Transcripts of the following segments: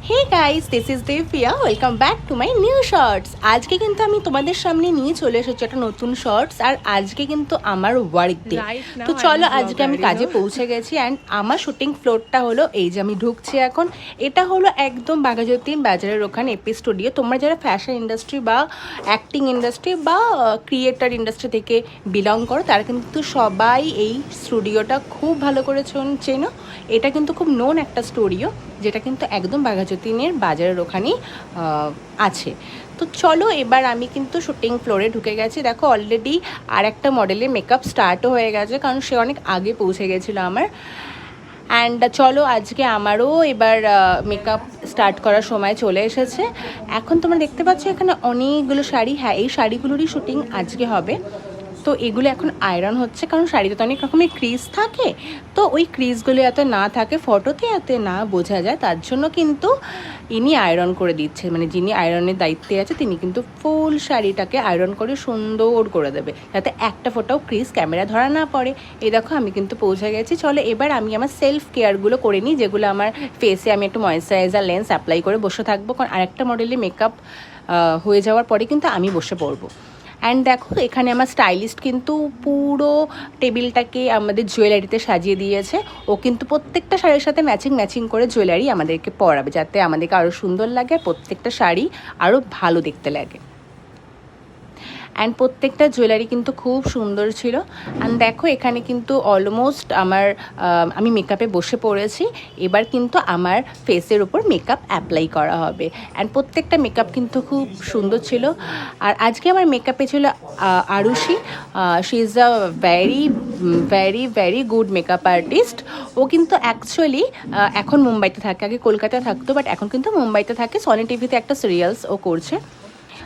Hey guys, this is Devia. Welcome back to my new shorts. আজকে কিন্তু আমি তোমাদের সামনে নিয়ে চলে এসেছি একটা নতুন শর্টস। আর আজকে কিন্তু আমার ওয়ার্ক ডে। তো চলো, আজকে আমি কাজে পৌঁছে গেছি অ্যান্ড আমার শুটিং ফ্লোরটা হলো এই যে আমি ঢুকছি এখন। এটা হলো একদম বাঘাযতীন বাজারের ওখানে এপি স্টুডিও। তোমরা যারা ফ্যাশন ইন্ডাস্ট্রি বা অ্যাক্টিং ইন্ডাস্ট্রি বা ক্রিয়েটার ইন্ডাস্ট্রি থেকে বিলং করো, তারা কিন্তু সবাই এই স্টুডিওটা খুব ভালো করে চেনো। এটা কিন্তু খুব নোন একটা স্টুডিও, যেটা কিন্তু একদম বাঘাযতীনের বাজারের ওখানেই আছে। তো চলো, এবার আমি কিন্তু শুটিং ফ্লোরে ঢুকে গেছি। দেখো অলরেডি আর একটা মডেলের মেকআপ স্টার্টও হয়ে গেছে, কারণ সে অনেক আগে পৌঁছে গেছিলো আমার। অ্যান্ড চলো, আজকে আমারও এবার মেকআপ স্টার্ট করার সময় চলে এসেছে। এখন তোমরা দেখতে পাচ্ছ এখানে অনেকগুলো শাড়ি। হ্যাঁ, এই শাড়িগুলোরই শুটিং আজকে হবে। তো এগুলো এখন আয়রন হচ্ছে, কারণ শাড়িতে তো অনেক রকমের ক্রিজ থাকে। তো ওই ক্রিজগুলো যাতে না থাকে, ফটোতে যাতে না বোঝা যায়, তার জন্য কিন্তু ইনি আয়রন করে দিচ্ছে। মানে যিনি আয়রনের দায়িত্বে আছে, তিনি কিন্তু ফুল শাড়িটাকে আয়রন করে সুন্দর করে দেবে, যাতে একটা ফোটাও ক্রিজ ক্যামেরা ধরা না পড়ে। এই দেখো আমি কিন্তু পৌঁছে গেছি। চলো, এবার আমি আমার সেলফ কেয়ারগুলো করে নিই, যেগুলো আমার ফেসে আমি একটু ময়েশ্চারাইজার লেন্স অ্যাপ্লাই করে বসে থাকবো, কারণ আরেকটা মডেলের মেকআপ হয়ে যাওয়ার পরে কিন্তু আমি বসে পড়বো। অ্যান্ড দেখো, এখানে আমার স্টাইলিস্ট কিন্তু পুরো টেবিলটাকে আমাদের জুয়েলারিতে সাজিয়ে দিয়েছে। ও কিন্তু প্রত্যেকটা শাড়ির সাথে ম্যাচিং করে জুয়েলারি আমাদেরকে পরাবে, যাতে আমাদেরকে আরও সুন্দর লাগে, প্রত্যেকটা শাড়ি আরও ভালো দেখতে লাগে। অ্যান্ড প্রত্যেকটা জুয়েলারি কিন্তু খুব সুন্দর ছিল। অ্যান্ড দেখো, এখানে কিন্তু অলমোস্ট আমি মেকআপে বসে পড়েছি। এবার কিন্তু আমার ফেসের উপর মেকআপ অ্যাপ্লাই করা হবে। অ্যান্ড প্রত্যেকটা মেকআপ কিন্তু খুব সুন্দর ছিল। আর আজকে আমার মেকআপে ছিল Arushi. She is a very good makeup artist. ও কিন্তু অ্যাকচুয়ালি এখন মুম্বাইতে থাকে, আগে কলকাতায় থাকতো, বাট এখন কিন্তু মুম্বাইতে থাকে। সনি টিভিতে একটা সিরিয়ালস ও করছে।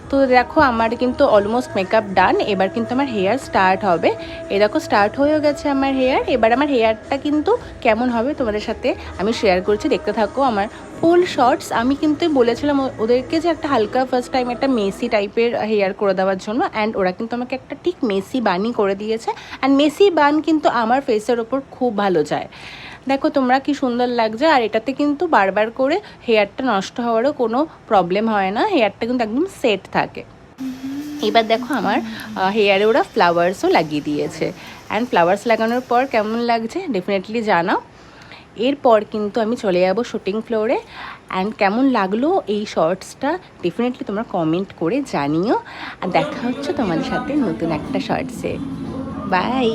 তো দেখো, আমার কিন্তু অলমোস্ট মেকআপ ডান। এবার কিন্তু আমার হেয়ার স্টার্ট হবে। এই দেখো, স্টার্ট হয়েও গেছে আমার হেয়ার। এবার আমার হেয়ারটা কিন্তু কেমন হবে তোমাদের সাথে আমি শেয়ার করছি, দেখতে থাকো আমার ফুল শর্টস। আমি কিন্তু বলেছিলাম ওদেরকে যে একটা হালকা ফার্স্ট টাইম একটা মেসি টাইপের হেয়ার করে দেওয়ার জন্য, অ্যান্ড ওরা কিন্তু আমাকে একটা ঠিক মেসি বানই করে দিয়েছে। অ্যান্ড মেসি বান কিন্তু আমার ফেসের ওপর খুব ভালো যায়। দেখো তোমরা কি সুন্দর লাগছে। আর এটাতে কিন্তু বারবার করে হেয়ারটা নষ্ট হওয়ারও কোনো প্রবলেম হয় না, হেয়ারটা কিন্তু একদম সেট থাকে। এবার দেখো, আমার হেয়ারে ওরা ফ্লাওয়ার্সও লাগিয়ে দিয়েছে। অ্যান্ড ফ্লাওয়ার্স লাগানোর পর কেমন লাগছে ডেফিনেটলি জানাও। এরপর কিন্তু আমি চলে যাবো শুটিং ফ্লোরে। অ্যান্ড কেমন লাগলো এই শর্টসটা ডেফিনেটলি তোমরা কমেন্ট করে জানিও। আর দেখা হচ্ছে তোমাদের সাথে নতুন একটা শর্টসে। বাই।